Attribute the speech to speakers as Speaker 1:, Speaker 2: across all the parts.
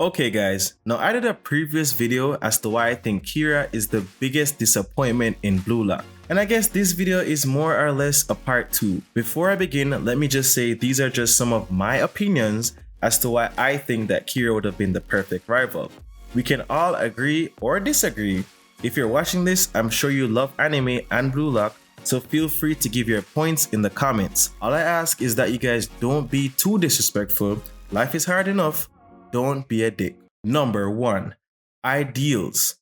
Speaker 1: Okay guys, now I did a previous video as to why I think Kira is the biggest disappointment in Blue Lock. And I guess this video is more or less a part 2. Before I begin, let me just say these are just some of my opinions as to why I think that Kira would have been the perfect rival. We can all agree or disagree. If you're watching this, I'm sure you love anime and Blue Lock, so feel free to give your points in the comments. All I ask is that you guys don't be too disrespectful. Life is hard enough. Don't be a dick. Number 1. Ideals.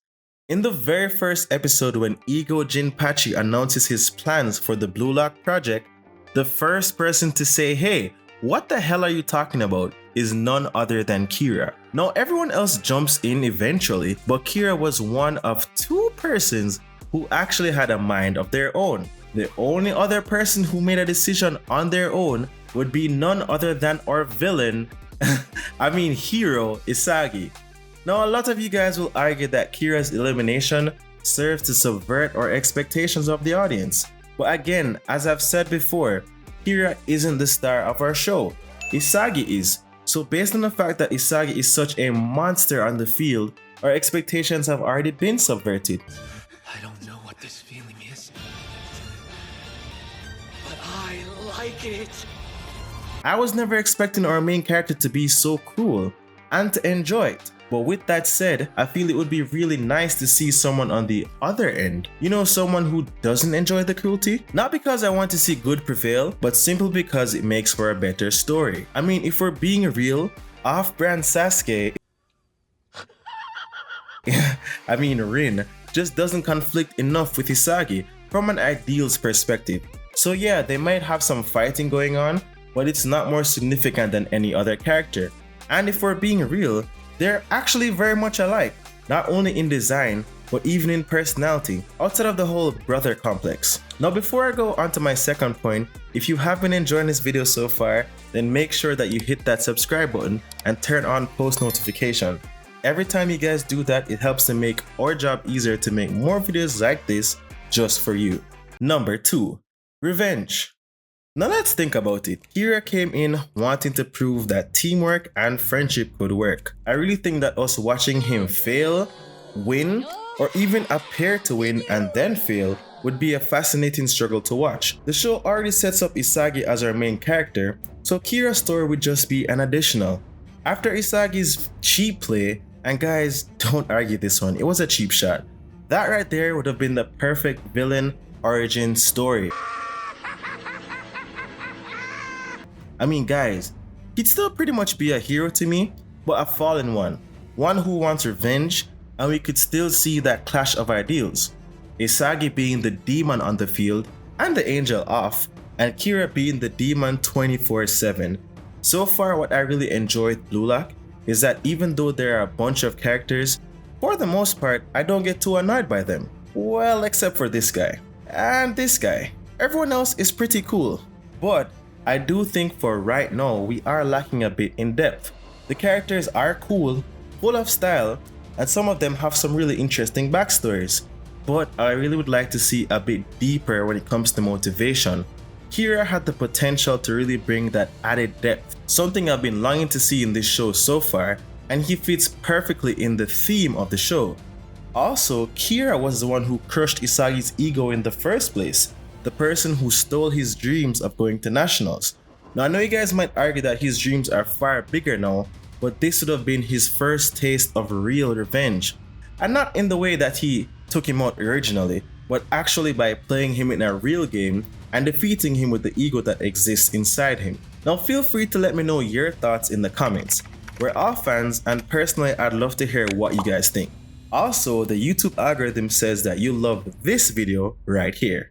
Speaker 1: In the very first episode when Ego Jinpachi announces his plans for the Blue Lock project, the first person to say, "Hey, what the hell are you talking about?" is none other than Kira. Now everyone else jumps in eventually, but Kira was one of 2 persons who actually had a mind of their own. The only other person who made a decision on their own would be none other than our villain, hero, Isagi. Now a lot of you guys will argue that Kira's elimination serves to subvert our expectations of the audience. But again, as I've said before, Kira isn't the star of our show. Isagi is. So based on the fact that Isagi is such a monster on the field, our expectations have already been subverted.
Speaker 2: I don't know what this feeling is, but I like it.
Speaker 1: I was never expecting our main character to be so cruel and to enjoy it. But with that said, I feel it would be really nice to see someone on the other end. You know, someone who doesn't enjoy the cruelty? Not because I want to see good prevail, but simply because it makes for a better story. I mean, if we're being real, off-brand Sasuke, Rin, just doesn't conflict enough with Isagi from an ideals perspective. So yeah, they might have some fighting going on, but it's not more significant than any other character. And if we're being real, they're actually very much alike, not only in design, but even in personality, outside of the whole brother complex. Now before I go on to my second point, if you have been enjoying this video so far, then make sure that you hit that subscribe button and turn on post notification. Every time you guys do that, it helps to make our job easier to make more videos like this just for you. Number 2. Revenge. Now let's think about it. Kira came in wanting to prove that teamwork and friendship could work. I really think that us watching him fail, win, or even appear to win and then fail would be a fascinating struggle to watch. The show already sets up Isagi as our main character, so Kira's story would just be an additional. After Isagi's cheap play, and guys, don't argue this one, it was a cheap shot. That right there would have been the perfect villain origin story. Guys, he'd still pretty much be a hero to me, but a fallen one. One who wants revenge, and we could still see that clash of ideals. Isagi being the demon on the field, and the angel off, and Kira being the demon 24/7. So far, what I really enjoyed with Blue Lock is that even though there are a bunch of characters, for the most part, I don't get too annoyed by them. Well, except for this guy, and this guy. Everyone else is pretty cool, but I do think for right now, we are lacking a bit in depth. The characters are cool, full of style, and some of them have some really interesting backstories, but I really would like to see a bit deeper when it comes to motivation. Kira had the potential to really bring that added depth, something I've been longing to see in this show so far, and he fits perfectly in the theme of the show. Also, Kira was the one who crushed Isagi's ego in the first place, the person who stole his dreams of going to nationals. Now I know you guys might argue that his dreams are far bigger now, but this would have been his first taste of real revenge. And not in the way that he took him out originally, but actually by playing him in a real game and defeating him with the ego that exists inside him. Now feel free to let me know your thoughts in the comments. We're all fans, and personally I'd love to hear what you guys think. Also, the YouTube algorithm says that you love this video right here.